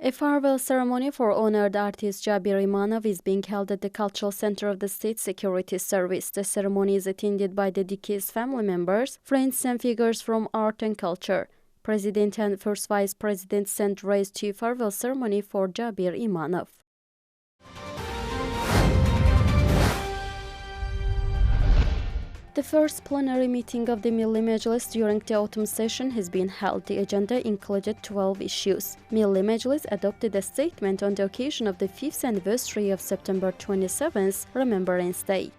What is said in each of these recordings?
A farewell ceremony for honored artist Jabir Imanov is being held at the Cultural Center of the State Security Service. The ceremony is attended by the deceased family members, friends and figures from art and culture. President and First Vice President sent rays to farewell ceremony for Jabir Imanov. The first plenary meeting of the Milli Meclis during the autumn session has been held. The agenda included 12 issues. Milli Meclis adopted a statement on the occasion of the 5th anniversary of September 27th Remembrance Day.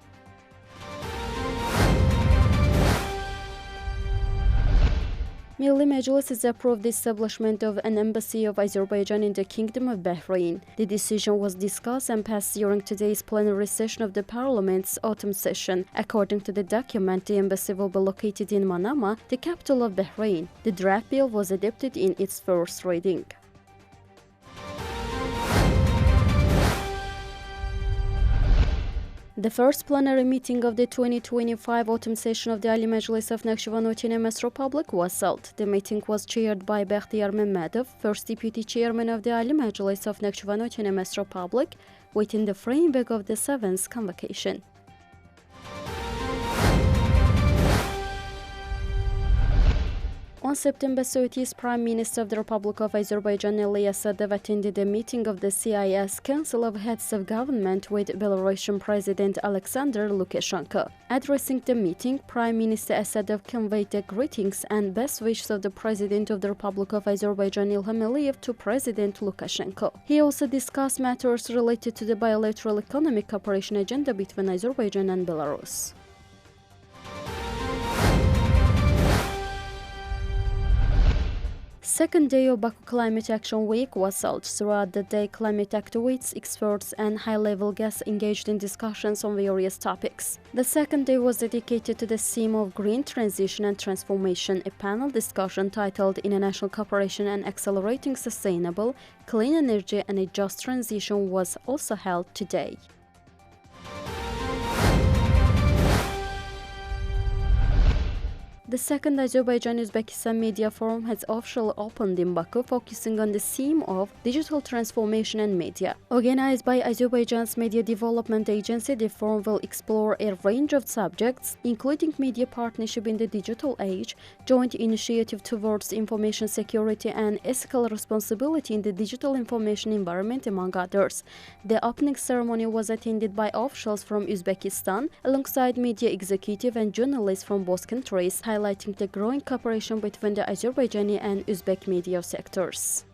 Milli Meclis has approved the establishment of an embassy of Azerbaijan in the Kingdom of Bahrain. The decision was discussed and passed during today's plenary session of the Parliament's autumn session. According to the document, the embassy will be located in Manama, the capital of Bahrain. The draft bill was adopted in its first reading. The first plenary meeting of the 2025 autumn session of the Ali Meclis of Nakhchivan Republic was held. The meeting was chaired by Bakhtiyar Mehmedov, first deputy chairman of the Ali Meclis of Nakhchivan Republic, within the framework of the 7th convocation. On September 30th, Prime Minister of the Republic of Azerbaijan Aliya Sadev attended a meeting of the CIS Council of Heads of Government with Belarusian President Alexander Lukashenko. Addressing the meeting, Prime Minister Asadov conveyed the greetings and best wishes of the President of the Republic of Azerbaijan Ilham Aliyev to President Lukashenko. He also discussed matters related to the bilateral economic cooperation agenda between Azerbaijan and Belarus. Second day of Baku Climate Action Week was held. Throughout the day, climate activists, experts and high-level guests engaged in discussions on various topics. The second day was dedicated to the theme of green transition and transformation. A panel discussion titled International Cooperation and Accelerating Sustainable, Clean Energy and a Just Transition was also held today. The second Azerbaijan-Uzbekistan Media Forum has officially opened in Baku, focusing on the theme of digital transformation and media. Organized by Azerbaijan's Media Development Agency, the forum will explore a range of subjects, including media partnership in the digital age, joint initiative towards information security and ethical responsibility in the digital information environment, among others. The opening ceremony was attended by officials from Uzbekistan, alongside media executive and journalists from both countries, highlighting the growing cooperation between the Azerbaijani and Uzbek media sectors.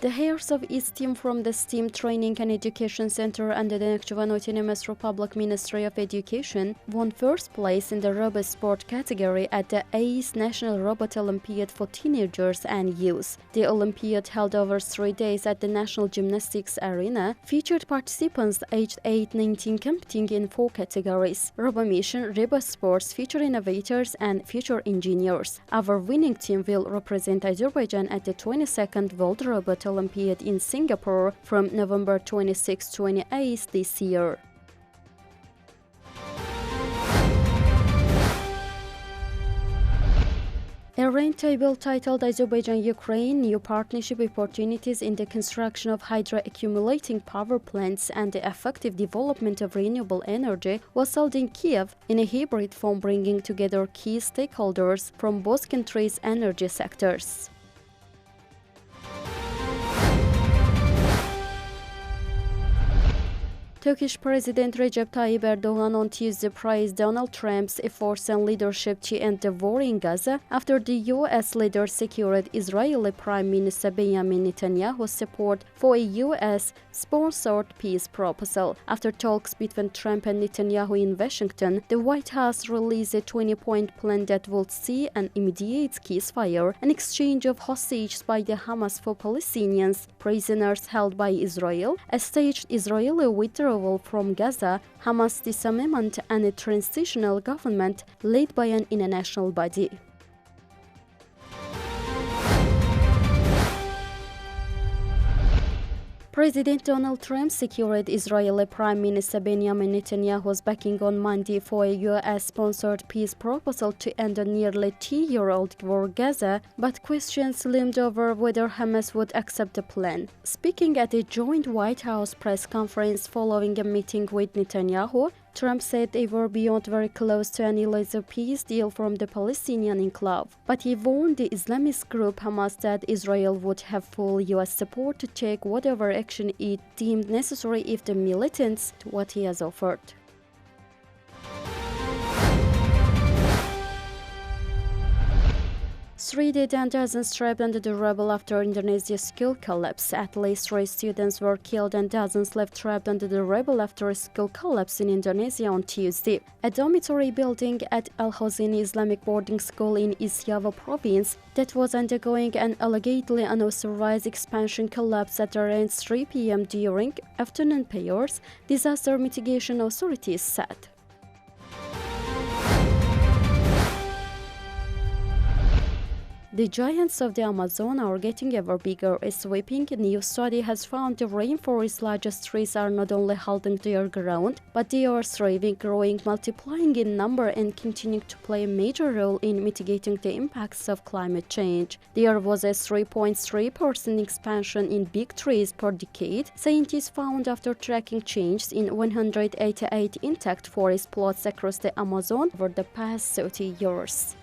The heirs of each team from the STEAM Training and Education Center under the Nakhchivan Republic Ministry of Education won first place in the robot sport category at the 8th National Robot Olympiad for Teenagers and Youth. The Olympiad, held over 3 days at the National Gymnastics Arena, featured participants aged 8-19 competing in 4 categories: Robot Mission, Robot Sports, Future Innovators and Future Engineers. Our winning team will represent Azerbaijan at the 22nd World Robot Olympiad in Singapore from November 26-28 this year. A roundtable titled Azerbaijan-Ukraine: New Partnership Opportunities in the Construction of Hydro-Accumulating Power Plants and the Effective Development of Renewable Energy was held in Kiev in a hybrid form, bringing together key stakeholders from both countries' energy sectors. Turkish President Recep Tayyip Erdogan on Tuesday praised Donald Trump's efforts and leadership to end the war in Gaza after the U.S. leader secured Israeli Prime Minister Benjamin Netanyahu's support for a U.S.-sponsored peace proposal. After talks between Trump and Netanyahu in Washington, the White House released a 20-point plan that would see an immediate ceasefire, an exchange of hostages by the Hamas for Palestinians, prisoners held by Israel, a staged Israeli withdrawal from Gaza, Hamas disarmament and a transitional government led by an international body. President Donald Trump secured Israeli Prime Minister Benjamin Netanyahu's backing on Monday for a U.S.-sponsored peace proposal to end a nearly 2-year-old war in Gaza, but questions loomed over whether Hamas would accept the plan. Speaking at a joint White House press conference following a meeting with Netanyahu, Trump said they were beyond very close to an illicit peace deal from the Palestinian enclave. But he warned the Islamist group Hamas that Israel would have full U.S. support to take whatever action it deemed necessary if the militants do what he has offered. Three dead and dozens trapped under the rubble after Indonesia's school collapse. At least 3 students were killed and dozens left trapped under the rubble after a school collapse in Indonesia on Tuesday. A dormitory building at Al-Hosni Islamic boarding school in East Java province that was undergoing an allegedly unauthorized expansion collapsed at around 3 p.m. during afternoon prayers, disaster mitigation authorities said. The giants of the Amazon are getting ever bigger. A sweeping new study has found the rainforest's largest trees are not only holding their ground, but they are thriving, growing, multiplying in number, and continuing to play a major role in mitigating the impacts of climate change. There was a 3.3% expansion in big trees per decade, scientists found after tracking changes in 188 intact forest plots across the Amazon over the past 30 years.